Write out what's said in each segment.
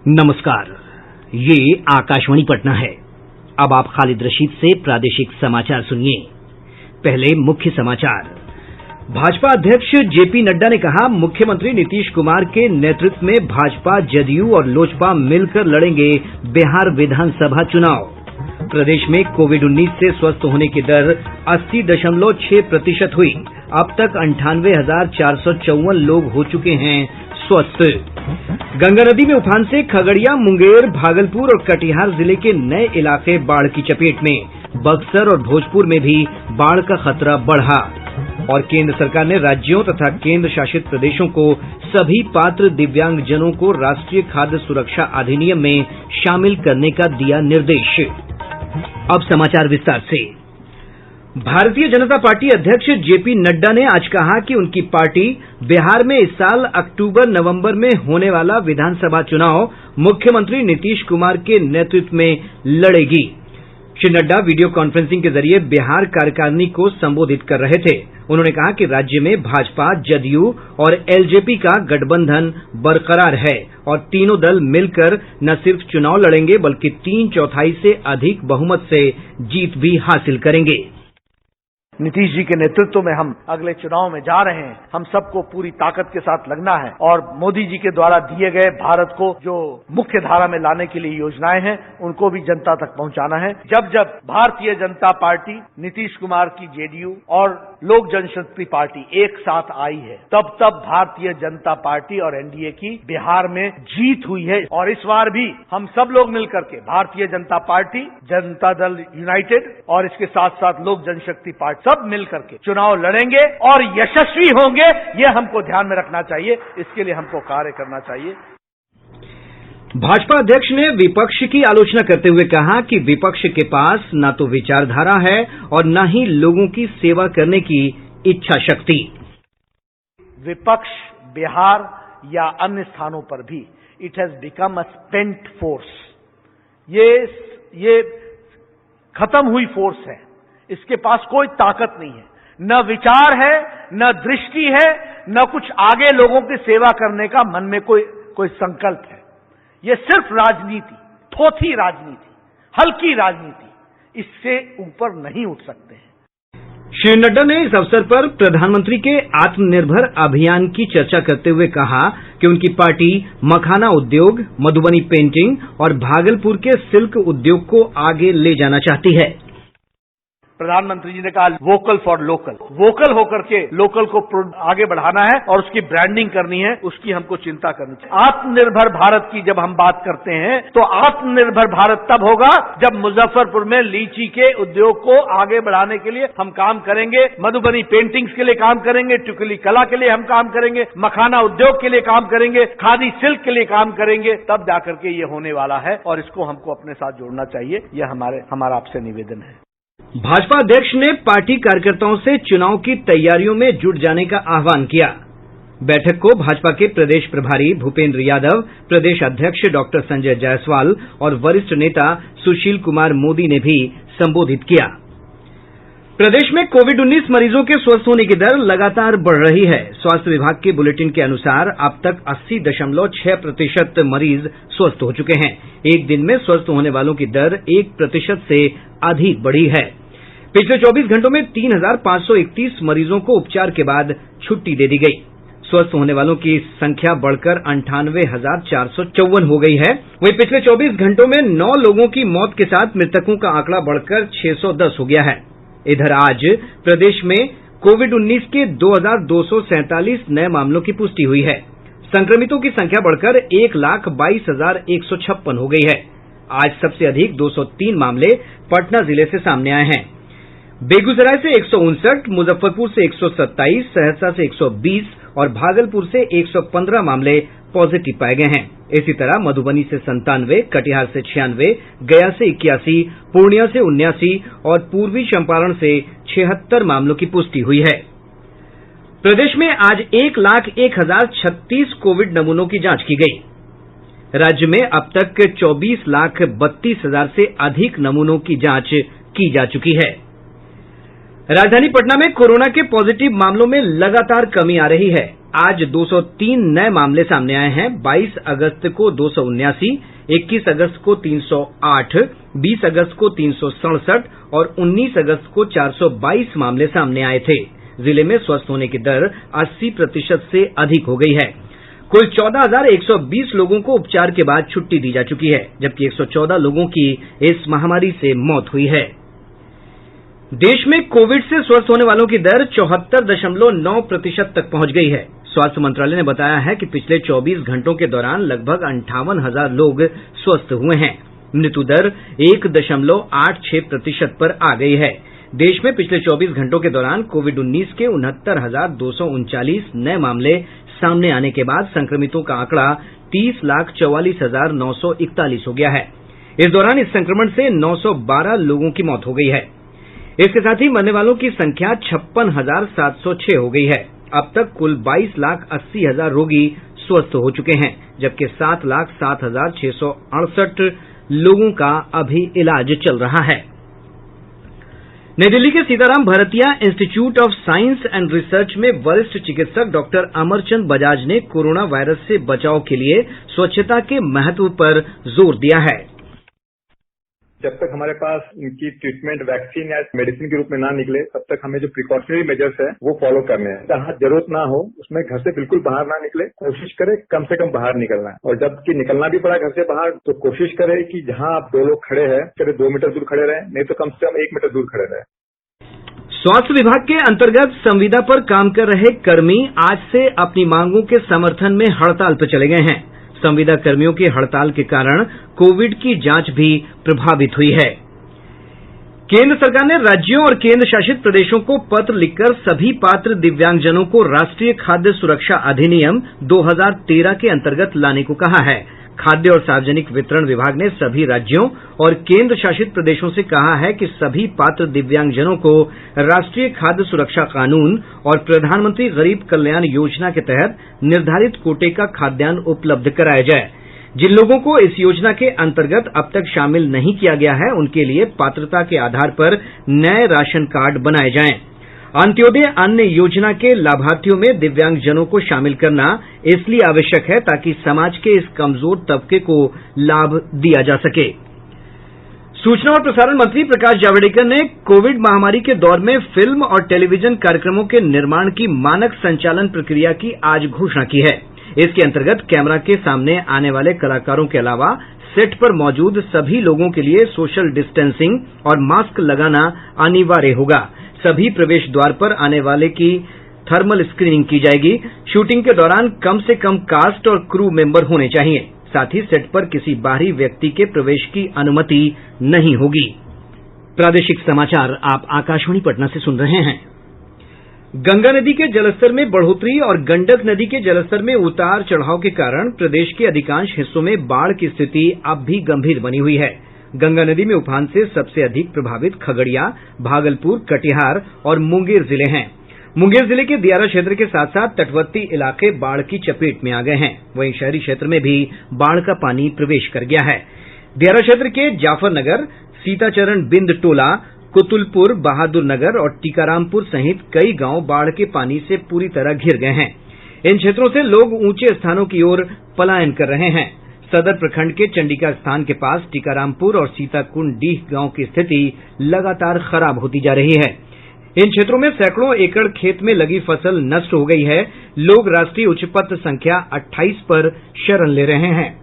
नमस्कार, ये आकाशवाणी पटना है। अब आप खालिद रशीद से प्रादेशिक समाचार सुनिए। पहले मुख्य समाचार। भाजपा अध्यक्ष जेपी नड्डा ने कहा, मुख्यमंत्री नीतीश कुमार के नेतृत्व में भाजपा, जदयू और लोजपा मिलकर लड़ेंगे बिहार विधानसभा चुनाव। प्रदेश में कोविड-19 से स्वस्थ होने की दर 80.6% हुई। अब तक 98,454 लोग हो चुके हैं स्वस्थ। गंगा नदी में उफान से खगड़िया, मुंगेर, भागलपुर और कटिहार जिले के नए इलाके बाढ़ की चपेट में। बक्सर और भोजपुर में भी बाढ़ का खतरा बढ़ा। और केंद्र सरकार ने राज्यों तथा केंद्र शासित प्रदेशों को सभी पात्र दिव्यांगजनों को राष्ट्रीय खाद्य सुरक्षा अधिनियम में शामिल करने का दिया निर्देश। अब समाचार विस्तार से। भारतीय जनता पार्टी अध्यक्ष जेपी नड्डा ने आज कहा कि उनकी पार्टी बिहार में इस साल अक्टूबर-नवंबर में होने वाला विधानसभा चुनाव मुख्यमंत्री नीतीश कुमार के नेतृत्व में लड़ेगी। श्री नड्डा वीडियो कॉन्फ्रेंसिंग के जरिए बिहार कार्यकारिणी को संबोधित कर रहे थे। उन्होंने कहा कि राज्य में भाजपा, जदयू और एलजेपी का गठबंधन बरकरार है और तीनों दल मिलकर न सिर्फ चुनाव लड़ेंगे बल्कि 3/4 से अधिक बहुमत से जीत भी हासिल करेंगे। नीतीश जी के नेतृत्व में हम अगले चुनाव में जा रहे हैं। हम सबको पूरी ताकत के साथ लगना है और मोदी जी के द्वारा दिए गए भारत को जो मुख्य धारा में लाने के लिए योजनाएं हैं उनको भी जनता तक पहुंचाना है। जब जब भारतीय जनता पार्टी, नीतीश कुमार की जेडीयू और लोक जनशक्ति पार्टी एक साथ आई है, तब तब भारतीय जनता पार्टी और एनडीए की बिहार में जीत हुई है। और इस बार भी हम सब लोग मिलकर के भारतीय जनता पार्टी, जनता दल यूनाइटेड और इसके साथ साथ लोक जनशक्ति पार्टी सब मिलकर के चुनाव लड़ेंगे और यशस्वी होंगे। ये हमको ध्यान में रखना चाहिए, इसके लिए हमको कार्य करना चाहिए। भाजपा अध्यक्ष ने विपक्ष की आलोचना करते हुए कहा कि विपक्ष के पास न तो विचारधारा है और न ही लोगों की सेवा करने की इच्छा शक्ति। विपक्ष बिहार या अन्य स्थानों पर भी it has become a spent force. ये खत्म हुई फोर्स है। इसके पास कोई ताकत नहीं है, न विचार है, न दृष्टि है, न कुछ आगे लोगों की सेवा करने का मन में कोई संकल्प है। ये सिर्फ राजनीति, थोथी राजनीति, हल्की राजनीति, इससे ऊपर नहीं उठ सकते हैं। श्री नड्डा ने इस अवसर पर प्रधानमंत्री के आत्मनिर्भर अभियान की चर्चा करते हुए कहा कि उनकी पार्टी मखाना उद्योग, मधुबनी पेंटिंग और भागलपुर के सिल्क उद्योग को आगे ले जाना चाहती है। प्रधानमंत्री जी ने कहा वोकल फॉर लोकल, वोकल होकर के लोकल को आगे बढ़ाना है और उसकी ब्रांडिंग करनी है, उसकी हमको चिंता करनी चाहिए। आत्मनिर्भर भारत की जब हम बात करते हैं तो आत्मनिर्भर भारत तब होगा जब मुजफ्फरपुर में लीची के उद्योग को आगे बढ़ाने के लिए हम काम करेंगे, मधुबनी पेंटिंग्स के लिए काम करेंगे, टिकुली कला के लिए हम काम करेंगे, मखाना उद्योग के लिए काम करेंगे, खादी सिल्क के लिए काम करेंगे, तब जाकर के ये होने वाला है और इसको हमको अपने साथ जोड़ना चाहिए। यह हमारा आपसे निवेदन है। भाजपा अध्यक्ष ने पार्टी कार्यकर्ताओं से चुनाव की तैयारियों में जुट जाने का आह्वान किया। बैठक को भाजपा के प्रदेश प्रभारी भूपेंद्र यादव, प्रदेश अध्यक्ष डॉक्टर संजय जायसवाल और वरिष्ठ नेता सुशील कुमार मोदी ने भी संबोधित किया। प्रदेश में कोविड-19 मरीजों के स्वस्थ होने की दर लगातार बढ़ रही है। स्वास्थ्य विभाग के बुलेटिन के अनुसार अब तक 80.6% मरीज स्वस्थ हो चुके हैं। एक दिन में स्वस्थ होने वालों की दर 1% से अधिक बढ़ी है। पिछले 24 घंटों में 3,531 मरीजों को उपचार के बाद छुट्टी दे दी गई। स्वस्थ होने वालों की संख्या बढ़कर 98,454 हो गई है। वहीं पिछले 24 घंटों में 9 लोगों की मौत के साथ मृतकों का आंकड़ा बढ़कर 610 हो गया है। इधर आज प्रदेश में कोविड-19 के 2,247 नए मामलों की पुष्टि हुई है। संक्रमितों की संख्या बढ़कर 1,22,156 हो गई है। आज सबसे अधिक 203 मामले पटना जिले से सामने आए हैं। बेगूसराय से 159, मुजफ्फरपुर से 127, सहरसा से 120 और भागलपुर से 115 मामले पॉजिटिव पाए गए हैं। इसी तरह मधुबनी से 97, कटिहार से 96, गया से 81, पूर्णिया से 79 और पूर्वी चंपारण से 76 मामलों की पुष्टि हुई है। प्रदेश में आज 1,01,036 कोविड नमूनों की जांच की गई। राज्य में अब तक 24,32,000 से अधिक नमूनों की जांच की जा चुकी है। राजधानी पटना में कोरोना के पॉजिटिव मामलों में लगातार कमी आ रही है। आज 203 नए मामले सामने आए हैं। 22 अगस्त को 279, 21 अगस्त को 308, 20 अगस्त को 367 और 19 अगस्त को 422 मामले सामने आए थे। जिले में स्वस्थ होने की दर 80% से अधिक हो गई है। कुल 14,120 लोगों को उपचार के बाद छुट्टी दी जा चुकी है, जबकि 114 लोगों की इस महामारी से मौत हुई है। देश में कोविड से स्वस्थ होने वालों की दर 74.9% तक पहुंच गई है। स्वास्थ्य मंत्रालय ने बताया है कि पिछले 24 घंटों के दौरान लगभग 58,000 लोग स्वस्थ हुए हैं। मृत्यु दर 1.86% पर आ गई है। देश में पिछले 24 घंटों के दौरान कोविड-19 के 69,239 नए मामले सामने आने के बाद संक्रमितों का आंकड़ा 30,44,941 हो गया है। इस दौरान इस संक्रमण से 912 लोगों की मौत हो गई है। इसके साथ ही मरने वालों की संख्या 56,706 हो गई है। अब तक कुल 22,80,000 रोगी स्वस्थ हो चुके हैं, जबकि 7,07,668 लोगों का अभी इलाज चल रहा है। नई दिल्ली के Sitaram Bhartia institute of science and research में वरिष्ठ चिकित्सक डॉक्टर अमरचंद बजाज ने कोरोना वायरस से बचाव के लिए स्वच्छता के महत्व पर जोर दिया है। जब तक हमारे पास इनकी ट्रीटमेंट वैक्सीन या मेडिसिन के रूप में ना निकले, तब तक हमें जो प्रिकॉशनरी मेजर्स है वो फॉलो करने हैं। जहां जरूरत ना हो उसमें घर से बिल्कुल बाहर ना निकले, कोशिश करें कम से कम बाहर निकलना है। और जबकि निकलना भी पड़ा घर से बाहर तो कोशिश करें कि जहां आप 2 लोग खड़े हैं, करीब 2 मीटर दूर खड़े रहें, नहीं तो कम से कम 1 मीटर दूर खड़े रहें। स्वास्थ्य विभाग के अंतर्गत संविदा पर काम कर रहे कर्मी आज से अपनी मांगों के समर्थन में हड़ताल पर चले गए हैं। संविदा कर्मियों की हड़ताल के कारण कोविड की जांच भी प्रभावित हुई है। केंद्र सरकार ने राज्यों और केंद्र शासित प्रदेशों को पत्र लिखकर सभी पात्र दिव्यांगजनों को राष्ट्रीय खाद्य सुरक्षा अधिनियम 2013 के अंतर्गत लाने को कहा है। खाद्य और सार्वजनिक वितरण विभाग ने सभी राज्यों और केंद्र शासित प्रदेशों से कहा है कि सभी पात्र दिव्यांगजनों को राष्ट्रीय खाद्य सुरक्षा कानून और प्रधानमंत्री गरीब कल्याण योजना के तहत निर्धारित कोटे का खाद्यान्न उपलब्ध कराया जाए। जिन लोगों को इस योजना के अंतर्गत अब तक शामिल नहीं किया गया है, उनके लिए पात्रता के आधार पर नए राशन कार्ड बनाए जाएं। अंत्योदय अन्न योजना के लाभार्थियों में दिव्यांगजनों को शामिल करना इसलिए आवश्यक है ताकि समाज के इस कमजोर तबके को लाभ दिया जा सके। सूचना और प्रसारण मंत्री प्रकाश जावड़ेकर ने कोविड महामारी के दौर में फिल्म और टेलीविजन कार्यक्रमों के निर्माण की मानक संचालन प्रक्रिया की आज घोषणा की है। इसके अंतर्गत कैमरा के सामने आने वाले कलाकारों के अलावा सेट पर मौजूद सभी लोगों के लिए सोशल डिस्टेंसिंग और मास्क लगाना अनिवार्य होगा। सभी प्रवेश द्वार पर आने वाले की थर्मल स्क्रीनिंग की जाएगी। शूटिंग के दौरान कम से कम कास्ट और क्रू मेंबर होने चाहिए। साथ ही सेट पर किसी बाहरी व्यक्ति के प्रवेश की अनुमति नहीं होगी। प्रादेशिक समाचार आप आकाशवाणी पटना से सुन रहे हैं। गंगा नदी के जलस्तर में बढ़ोतरी और गंडक नदी के जलस्तर में उतार चढ़ाव के कारण प्रदेश के अधिकांश हिस्सों में बाढ़ की स्थिति अब भी गंभीर बनी हुई है। गंगा नदी में उफान से सबसे अधिक प्रभावित खगड़िया, भागलपुर, कटिहार और मुंगेर जिले हैं। मुंगेर जिले के दियारा क्षेत्र के साथ साथ तटवर्ती इलाके बाढ़ की चपेट में आ गए हैं। वहीं शहरी क्षेत्र में भी बाढ़ का पानी प्रवेश कर गया है। दियारा क्षेत्र के जाफरनगर, सीताचरण बिंद टोला, कुतुलपुर, बहादुर नगर और टीकारामपुर सहित कई गांव बाढ़ के पानी से पूरी तरह घिर गए हैं। इन क्षेत्रों से लोग ऊंचे स्थानों की ओर पलायन कर रहे हैं। सदर प्रखंड के चंडिका स्थान के पास टीकारामपुर और सीताकुंड डीह गांव की स्थिति लगातार खराब होती जा रही है। इन क्षेत्रों में सैकड़ों एकड़ खेत में लगी फसल नष्ट हो गई है। लोग राष्ट्रीय उच्च पथ संख्या 28 पर शरण ले रहे हैं।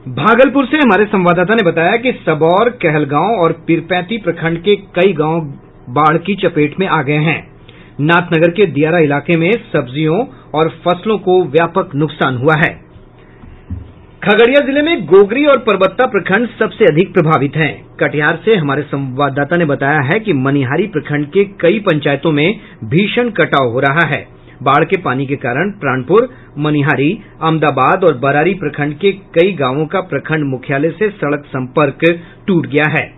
भागलपुर से हमारे संवाददाता ने बताया कि सबौर, कहलगांव और पीरपैंती प्रखंड के कई गांव बाढ़ की चपेट में आ गए हैं। नाथनगर के दियारा इलाके में सब्जियों और फसलों को व्यापक नुकसान हुआ है। खगड़िया जिले में गोगरी और परबत्ता प्रखंड सबसे अधिक प्रभावित हैं। कटिहार से हमारे संवाददाता ने बताया है कि मनिहारी प्रखंड के कई पंचायतों में भीषण कटाव हो रहा है। बाढ़ के पानी के कारण प्राणपुर, मनिहारी, अमदाबाद और बरारी प्रखंड के कई गांवों का प्रखंड मुख्यालय से सड़क संपर्क टूट गया है।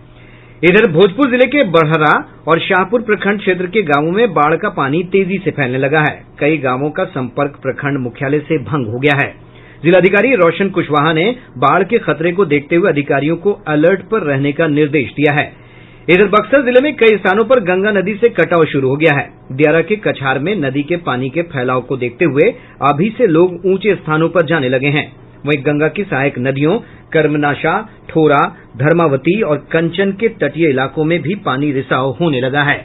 इधर भोजपुर जिले के बड़हरा और शाहपुर प्रखंड क्षेत्र के गांवों में बाढ़ का पानी तेजी से फैलने लगा है। कई गांवों का संपर्क प्रखंड मुख्यालय से भंग हो गया है। जिलाधिकारी रोशन कुशवाहा ने बाढ़ के खतरे को देखते हुए अधिकारियों को अलर्ट पर रहने का निर्देश दिया है। इधर बक्सर जिले में कई स्थानों पर गंगा नदी से कटाव शुरू हो गया है। दियारा के कछार में नदी के पानी के फैलाव को देखते हुए अभी से लोग ऊंचे स्थानों पर जाने लगे हैं। वहीं गंगा की सहायक नदियों कर्मनाशा, ठोरा, धर्मावती और कंचन के तटीय इलाकों में भी पानी रिसाव होने लगा है।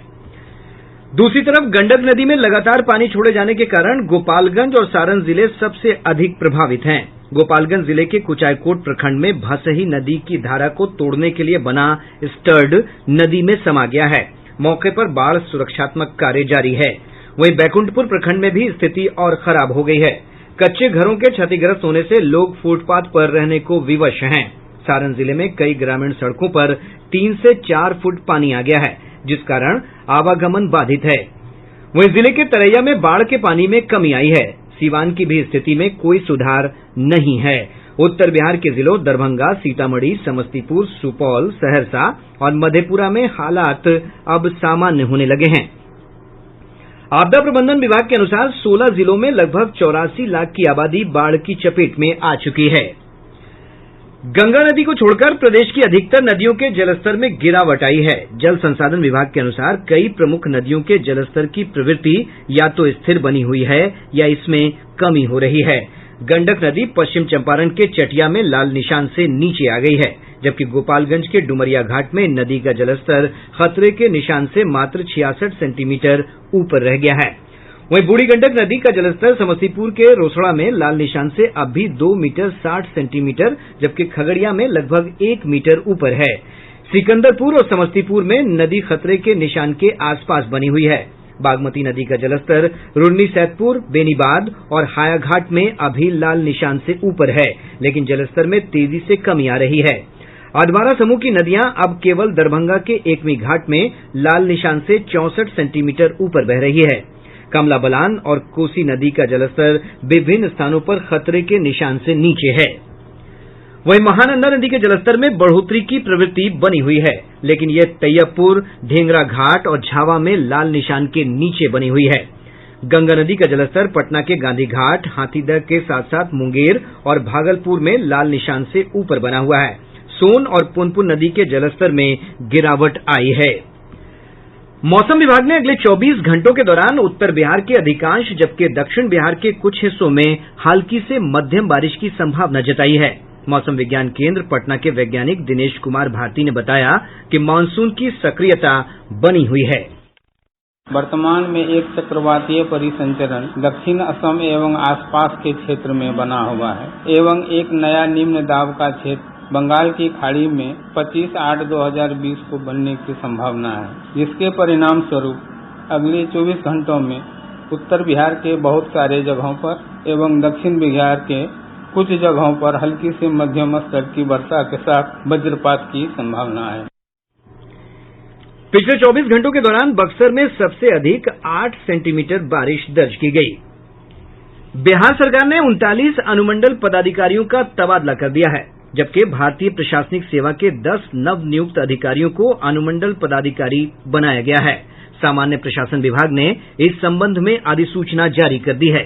दूसरी तरफ गंडक नदी में लगातार पानी छोड़े जाने के कारण गोपालगंज और सारण जिले सबसे अधिक प्रभावित हैं। गोपालगंज जिले के कुचायकोट प्रखंड में भसही नदी की धारा को तोड़ने के लिए बना स्टर्ड नदी में समा गया है। मौके पर बाढ़ सुरक्षात्मक कार्य जारी है। वहीं बैकुंठपुर प्रखंड में भी स्थिति और खराब हो गई है। कच्चे घरों के क्षतिग्रस्त होने से लोग फुटपाथ पर रहने को विवश हैं। सारण जिले में कई ग्रामीण सड़कों पर 3 से 4 फुट पानी आ गया है, जिस कारण आवागमन बाधित है। वहीं जिले के तरैया में बाढ़ के पानी में कमी आई है। सीवान की भी स्थिति में कोई सुधार नहीं है। उत्तर बिहार के जिलों दरभंगा, सीतामढ़ी, समस्तीपुर, सुपौल, सहरसा और मधेपुरा में हालात अब सामान्य होने लगे हैं। आपदा प्रबंधन विभाग के अनुसार 16 जिलों में लगभग 84 लाख की आबादी बाढ़ की चपेट में आ चुकी है। गंगा नदी को छोड़कर प्रदेश की अधिकतर नदियों के जलस्तर में गिरावट आई है। जल संसाधन विभाग के अनुसार कई प्रमुख नदियों के जलस्तर की प्रवृत्ति या तो स्थिर बनी हुई है या इसमें कमी हो रही है। गंडक नदी पश्चिम चंपारण के चटिया में लाल निशान से नीचे आ गई है, जबकि गोपालगंज के डुमरिया घाट में नदी का जलस्तर खतरे के निशान से मात्र 66 सेंटीमीटर ऊपर रह गया है। वहीं बूढ़ी गंडक नदी का जलस्तर समस्तीपुर के रोसड़ा में लाल निशान से अब भी 2 मीटर 60 सेंटीमीटर, जबकि खगड़िया में लगभग 1 मीटर ऊपर है। सिकंदरपुर और समस्तीपुर में नदी खतरे के निशान के आसपास बनी हुई है। बागमती नदी का जलस्तर रून्नीसैदपुर, बेनीबाद और हायाघाट में अभी लाल निशान से ऊपर है, लेकिन जलस्तर में तेजी से कमी आ रही है। अधवारा समूह की नदियां अब केवल दरभंगा के एकमी घाट में लाल निशान से 64 सेंटीमीटर ऊपर बह रही है। कमला बलान और कोसी नदी का जलस्तर विभिन्न स्थानों पर खतरे के निशान से नीचे है। वहीं महानंदा नदी के जलस्तर में बढ़ोतरी की प्रवृत्ति बनी हुई है, लेकिन यह तैयबपुर, ढेंगरा घाट और झावा में लाल निशान के नीचे बनी हुई है। गंगा नदी का जलस्तर पटना के गांधी घाट, हाथीदह के साथ साथ मुंगेर और भागलपुर में लाल निशान से ऊपर बना हुआ है। सोन और पुनपुन नदी के जलस्तर में गिरावट आई है। मौसम विभाग ने अगले 24 घंटों के दौरान उत्तर बिहार के अधिकांश जबकि दक्षिण बिहार के कुछ हिस्सों में हल्की से मध्यम बारिश की संभावना जताई है। मौसम विज्ञान केंद्र पटना के वैज्ञानिक दिनेश कुमार भारती ने बताया कि मानसून की सक्रियता बनी हुई है। वर्तमान में एक चक्रवातीय परिसंचरण दक्षिण असम एवं आसपास के क्षेत्र में बना हुआ है एवं एक नया निम्न दाब का क्षेत्र बंगाल की खाड़ी में 25/8/2020 को बनने की संभावना है, जिसके परिणाम स्वरूप अगले 24 घंटों में उत्तर बिहार के बहुत सारे जगहों पर एवं दक्षिण बिहार के कुछ जगहों पर हल्की से मध्यम स्तर की वर्षा के साथ वज्रपात की संभावना है। पिछले 24 घंटों के दौरान बक्सर में सबसे अधिक 8 सेंटीमीटर बारिश दर्ज की गई। बिहार सरकार ने 39 अनुमंडल पदाधिकारियों का तबादला कर दिया है, जबकि भारतीय प्रशासनिक सेवा के 10 नव नियुक्त अधिकारियों को अनुमंडल पदाधिकारी बनाया गया है। सामान्य प्रशासन विभाग ने इस संबंध में अधिसूचना जारी कर दी है।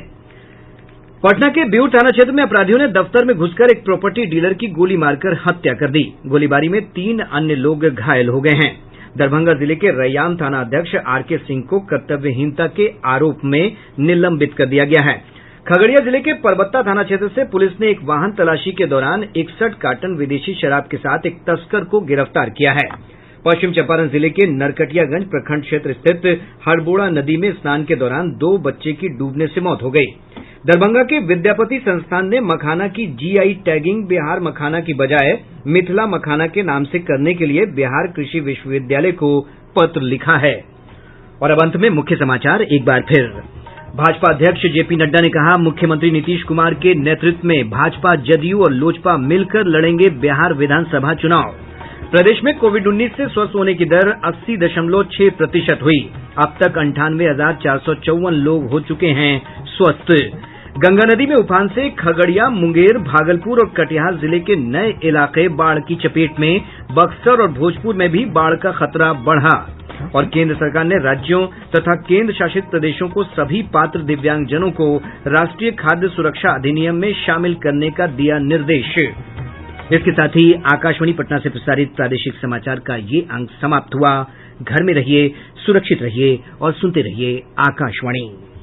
पटना के बिऊर थाना क्षेत्र में अपराधियों ने दफ्तर में घुसकर एक प्रॉपर्टी डीलर की गोली मारकर हत्या कर दी। गोलीबारी में 3 अन्य लोग घायल हो गए हैं। दरभंगा जिले के रैयाम थाना अध्यक्ष आरके सिंह को कर्तव्यहीनता के आरोप में निलंबित कर दिया गया है। खगड़िया जिले के परबत्ता थाना क्षेत्र से पुलिस ने एक वाहन तलाशी के दौरान 61 कार्टन विदेशी शराब के साथ एक तस्कर को गिरफ्तार किया है। पश्चिम चंपारण जिले के नरकटियागंज प्रखंड क्षेत्र स्थित हड़बोड़ा नदी में स्नान के दौरान 2 बच्चे की डूबने से मौत हो गई। दरभंगा के विद्यापति संस्थान ने मखाना की जीआई टैगिंग बिहार मखाना की बजाय मिथिला मखाना के नाम से करने के लिए बिहार कृषि विश्वविद्यालय को पत्र लिखा है। और अब अंत में मुख्य समाचार एक बार फिर। भाजपा अध्यक्ष जेपी नड्डा ने कहा, मुख्यमंत्री नीतीश कुमार के नेतृत्व में भाजपा, जदयू और लोजपा मिलकर लड़ेंगे बिहार विधानसभा चुनाव। प्रदेश में कोविड-19 से स्वस्थ होने की दर 80.6% हुई। अब तक 98,454 लोग हो चुके हैं स्वस्थ। गंगा नदी में उफान से खगड़िया, मुंगेर, भागलपुर और कटिहार जिले के नए इलाके बाढ़ की चपेट में। बक्सर और भोजपुर में भी बाढ़ का खतरा बढ़ा। और केंद्र सरकार ने राज्यों तथा केंद्र शासित प्रदेशों को सभी पात्र दिव्यांगजनों को राष्ट्रीय खाद्य सुरक्षा अधिनियम में शामिल करने का दिया निर्देश। इसके साथ ही आकाशवाणी पटना से प्रसारित प्रादेशिक समाचार का ये अंक समाप्त हुआ। घर में रहिए, सुरक्षित रहिए और सुनते रहिए आकाशवाणी।